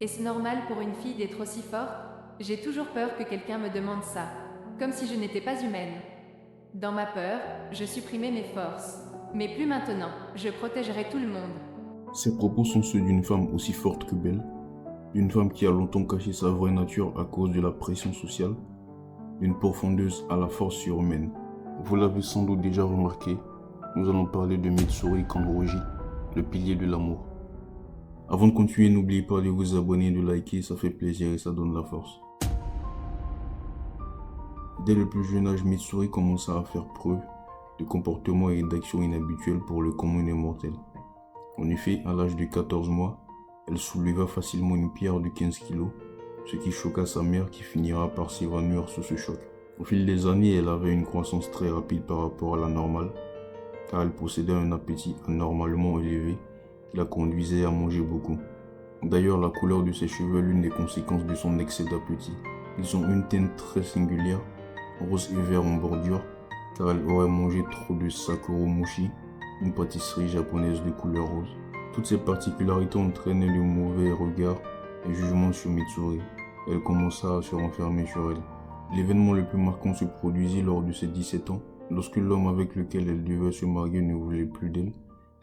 Est-ce normal pour une fille d'être aussi forte? J'ai toujours peur que quelqu'un me demande ça, comme si je n'étais pas humaine. Dans ma peur, je supprimais mes forces. Mais plus maintenant, je protégerai tout le monde. Ces propos sont ceux d'une femme aussi forte que belle, d'une femme qui a longtemps caché sa vraie nature à cause de la pression sociale, d'une pourfendeuse à la force surhumaine. Vous l'avez sans doute déjà remarqué, nous allons parler de Mitsuri Kanroji, le pilier de l'amour. Avant de continuer, n'oubliez pas de vous abonner et de liker, ça fait plaisir et ça donne la force. Dès le plus jeune âge, Mitsuri commença à faire preuve de comportements et d'actions inhabituels pour le commun des mortels. En effet, à l'âge de 14 mois, elle souleva facilement une pierre de 15 kilos, ce qui choqua sa mère qui finira par s'évanouir sous ce choc. Au fil des années, elle avait une croissance très rapide par rapport à la normale, car elle possédait un appétit anormalement élevé qui la conduisait à manger beaucoup. D'ailleurs, la couleur de ses cheveux est l'une des conséquences de son excès d'appétit. Ils ont une teinte très singulière, rose et vert en bordure, car elle aurait mangé trop de sakuro-mochi, une pâtisserie japonaise de couleur rose. Toutes ces particularités entraînaient de mauvais regards et jugements sur Mitsuri. Elle commença à se renfermer sur elle. L'événement le plus marquant se produisit lors de ses 17 ans, lorsque l'homme avec lequel elle devait se marier ne voulait plus d'elle,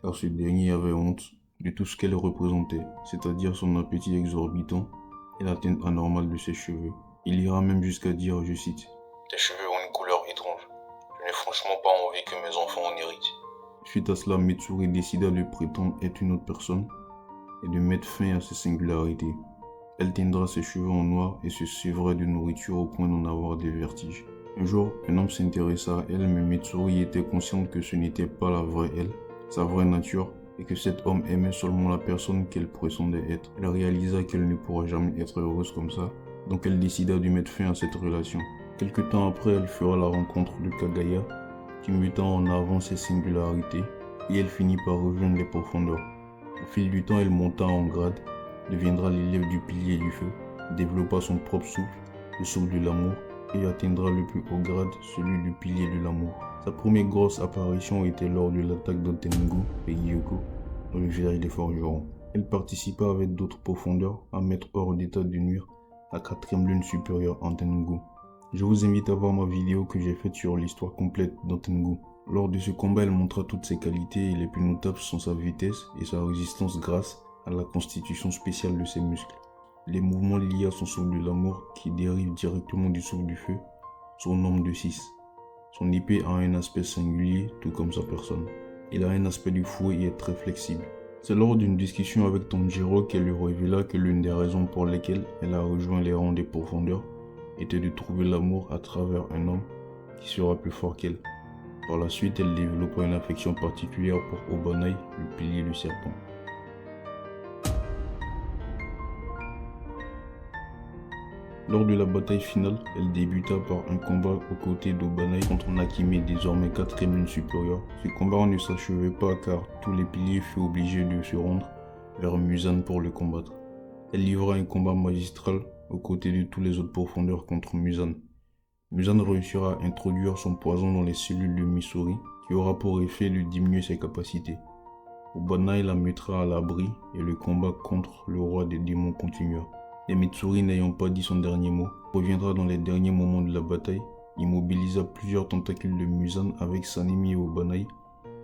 car ce dernier avait honte de tout ce qu'elle représentait, c'est-à-dire son appétit exorbitant et la teinte anormale de ses cheveux. Il ira même jusqu'à dire, je cite, « Tes cheveux ont une couleur étrange. Je n'ai franchement pas envie que mes enfants en héritent. » Suite à cela, Mitsuri décida de prétendre être une autre personne et de mettre fin à ses singularités. Elle teindra ses cheveux en noir et se suivrait de nourriture au point d'en avoir des vertiges. Un jour, un homme s'intéressa à elle, mais Mitsuri était consciente que ce n'était pas la vraie elle, sa vraie nature, et que cet homme aimait seulement la personne qu'elle prétendait être. Elle réalisa qu'elle ne pourra jamais être heureuse comme ça, donc elle décida de mettre fin à cette relation. Quelque temps après, elle fera la rencontre de Kagaya, qui mettant en avant ses singularités, et elle finit par rejoindre les profondeurs. Au fil du temps, elle monta en grade, deviendra l'élève du pilier du feu, développa son propre souffle, le souffle de l'amour, et atteindra le plus haut grade, celui du pilier de l'amour. Sa première grosse apparition était lors de l'attaque d'Antengu et Gyoko dans le village des forgerons. Elle participa avec d'autres profondeurs à mettre hors d'état de nuire la 4e lune supérieure Antengu. Je vous invite à voir ma vidéo que j'ai faite sur l'histoire complète d'Antengu. Lors de ce combat, elle montra toutes ses qualités et les plus notables sont sa vitesse et sa résistance grâce à la constitution spéciale de ses muscles. Les mouvements liés à son souffle de l'amour, qui dérive directement du souffle du feu, sont au nombre de 6. Son épée a un aspect singulier, tout comme sa personne. Il a un aspect du fouet et est très flexible. C'est lors d'une discussion avec Tanjiro qu'elle lui révéla que l'une des raisons pour lesquelles elle a rejoint les rangs des profondeurs était de trouver l'amour à travers un homme qui sera plus fort qu'elle. Par la suite, elle développa une affection particulière pour Obanai, le pilier du serpent. Lors de la bataille finale, elle débuta par un combat aux côtés d'Obanai contre Nakime, désormais 4e lune supérieure. Ce combat ne s'achevait pas car tous les piliers furent obligés de se rendre vers Muzan pour le combattre. Elle livra un combat magistral aux côtés de tous les autres profondeurs contre Muzan. Muzan réussira à introduire son poison dans les cellules de Mitsuri, qui aura pour effet de diminuer ses capacités. Obanai la mettra à l'abri et le combat contre le roi des démons continua. Et Mitsuri, n'ayant pas dit son dernier mot, reviendra dans les derniers moments de la bataille, immobilisa plusieurs tentacules de Muzan avec Sanemi et Obanai,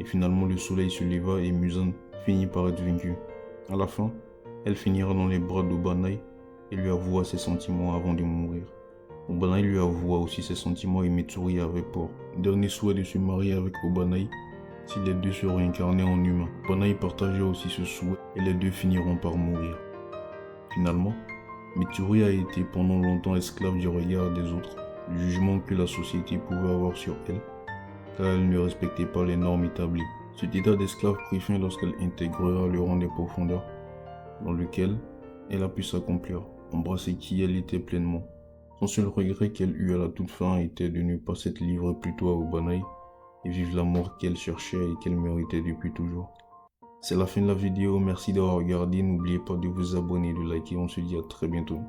et finalement le soleil se leva et Muzan finit par être vaincu. À la fin, elle finira dans les bras d'Obanai et lui avoua ses sentiments avant de mourir. Obanai lui avoua aussi ses sentiments et Mitsuri avait peur. Dernier souhait de se marier avec Obanai si les deux se réincarnaient en humains. Obanai partageait aussi ce souhait et les deux finiront par mourir. Finalement, Mitsuri a été pendant longtemps esclave du regard des autres, du jugement que la société pouvait avoir sur elle, car elle ne respectait pas les normes établies. Cet état d'esclave prit fin lorsqu'elle intégrera le rang des profondeurs, dans lequel elle a pu s'accomplir, embrasser qui elle était pleinement. Son seul regret qu'elle eut à la toute fin était de ne pas s'être livrée plus tôt à Obanai et vivre la mort qu'elle cherchait et qu'elle méritait depuis toujours. C'est la fin de la vidéo, merci d'avoir regardé, n'oubliez pas de vous abonner et de liker, on se dit à très bientôt.